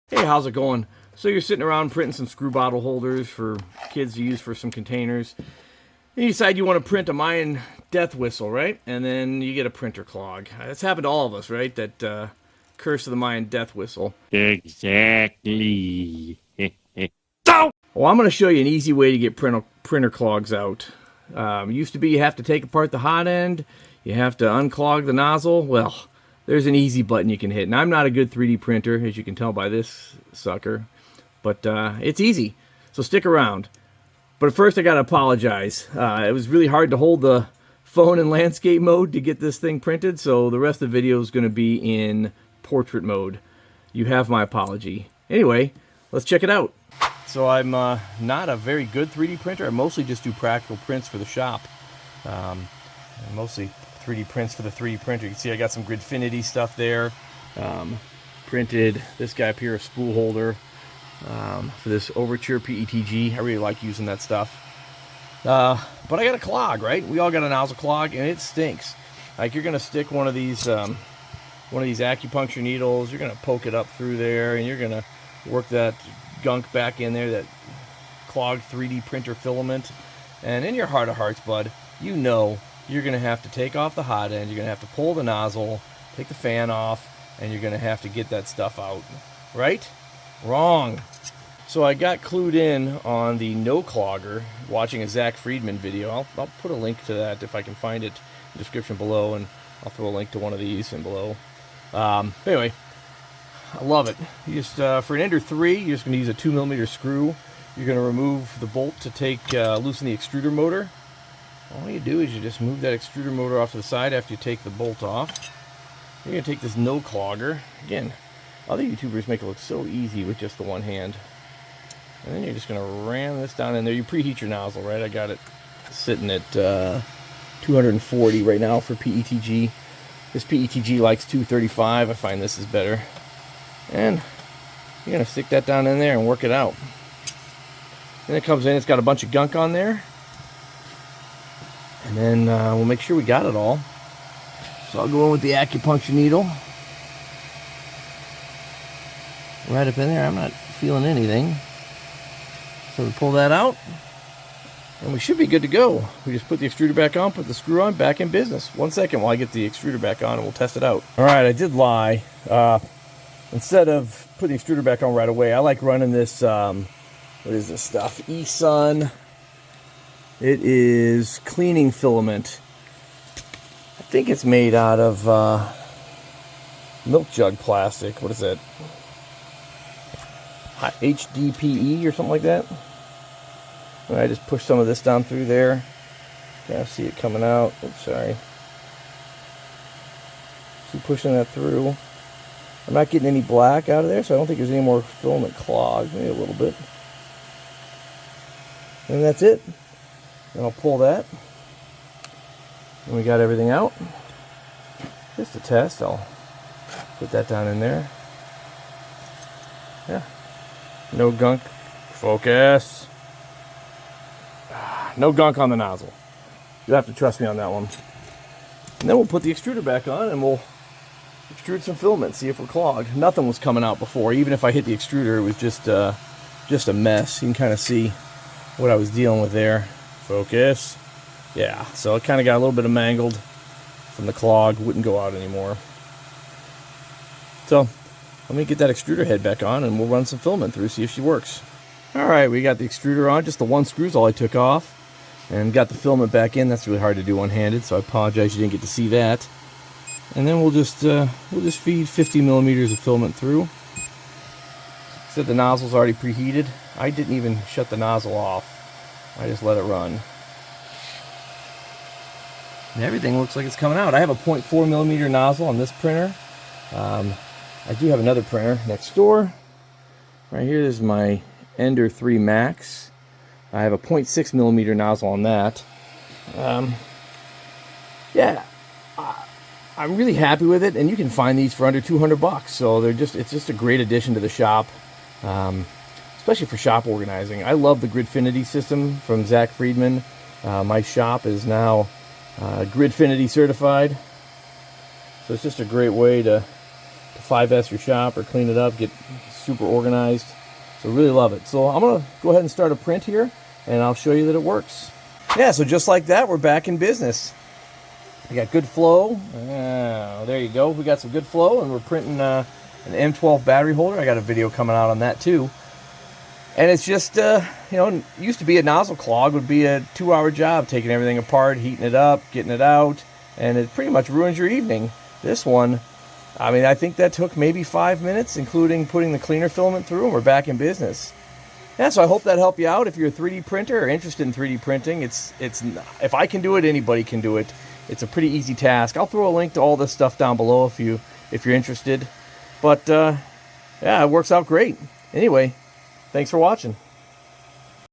Hey, how's it going? So you're sitting around printing some screw bottle holders for kids to use for some containers. And you decide you want to print a Mayan death whistle, right? And then you get a printer clog. That's happened to all of us, right? That curse of the Mayan death whistle. Exactly. Well, I'm going to show you an easy way to get printer clogs out. Used to be you have to take apart the hot end. You have to unclog the nozzle. Well, there's an easy button you can hit. And I'm not a good 3D printer, as you can tell by this sucker. But it's easy. So stick around. But first I got to apologize. It was really hard to hold the phone in landscape mode to get this thing printed. So the rest of the video is going to be in portrait mode. You have my apology. Anyway, let's check it out. So I'm not a very good 3D printer. I mostly just do practical prints for the shop. Mostly 3D prints for the 3D printer. You can see I got some Gridfinity stuff there. Printed this guy up here, a spool holder for this Overture PETG. I really like using that stuff. But I got a clog, right? We all got a nozzle clog, and it stinks. Like, you're gonna stick one of these acupuncture needles. You're gonna poke it up through there, and you're gonna work that gunk back in there, that clogged 3D printer filament. And in your heart of hearts, bud, you know you're going to have to take off the hot end, you're going to have to pull the nozzle, take the fan off, and you're going to have to get that stuff out. Right? Wrong. So I got clued in on the no clogger, watching a Zach Friedman video. I'll put a link to that if I can find it in the description below, and I'll throw a link to one of these in below. Anyway, I love it. You just for an Ender 3, you're just going to use a 2mm screw. You're going to remove the bolt to loosen the extruder motor. All you do is you just move that extruder motor off to the side after you take the bolt off. You're going to take this no clogger. Again, other YouTubers make it look so easy with just the one hand. And then you're just going to ram this down in there. You preheat your nozzle, right? I got it sitting at 240 right now for PETG. This PETG likes 235. I find this is better. And you're going to stick that down in there and work it out. Then it comes in, it's got a bunch of gunk on there. And then we'll make sure we got it all. So I'll go in with the acupuncture needle. Right up in there, I'm not feeling anything. So we pull that out. And we should be good to go. We just put the extruder back on, put the screw on, back in business. 1 second while I get the extruder back on and we'll test it out. Alright, I did lie. Instead of putting the extruder back on right away, I like running this, what is this stuff? eSun. It is cleaning filament. I think it's made out of milk jug plastic. What is that? HDPE or something like that. And I just push some of this down through there. Kind of see it coming out. Oops, sorry. See, pushing that through. I'm not getting any black out of there, so I don't think there's any more filament clogged. Maybe a little bit. And that's it. And I'll pull that. And we got everything out. Just to test, I'll put that down in there. Yeah. No gunk. Focus. No gunk on the nozzle. You'll have to trust me on that one. And then we'll put the extruder back on and we'll extrude some filament, see if we're clogged. Nothing was coming out before. Even if I hit the extruder, it was just a mess. You can kind of see what I was dealing with there. Focus. Yeah, so it kind of got a little bit of mangled from the clog. Wouldn't go out anymore. So let me get that extruder head back on and we'll run some filament through, see if she works. Alright, we got the extruder on. Just the one screw's all I took off. And got the filament back in. That's really hard to do one-handed, so I apologize you didn't get to see that. And then we'll just feed 50mm of filament through. Said the nozzle's already preheated. I didn't even shut the nozzle off. I just let it run. And everything looks like it's coming out. I have a 0.4mm nozzle on this printer. I do have another printer next door. Right here is my Ender 3 Max. I have a 0.6mm nozzle on that. Yeah, I'm really happy with it, and you can find these for under $200. So it's just a great addition to the shop, especially for shop organizing. I love the Gridfinity system from Zach Friedman. My shop is now Gridfinity certified, so it's just a great way to 5S your shop or clean it up, get super organized. So really love it. So I'm going to go ahead and start a print here, and I'll show you that it works. Yeah, so just like that, we're back in business. We got good flow. There you go. We got some good flow, and we're printing an M12 battery holder. I got a video coming out on that too. And it's just, you know, it used to be a nozzle clog would be a 2-hour job, taking everything apart, heating it up, getting it out, and it pretty much ruins your evening. This one, I mean, I think that took maybe 5 minutes, including putting the cleaner filament through, and we're back in business. Yeah, so I hope that helped you out. If you're a 3D printer or interested in 3D printing, it's if I can do it, anybody can do it. It's a pretty easy task. I'll throw a link to all this stuff down below if you're interested. But yeah, it works out great. Anyway, thanks for watching.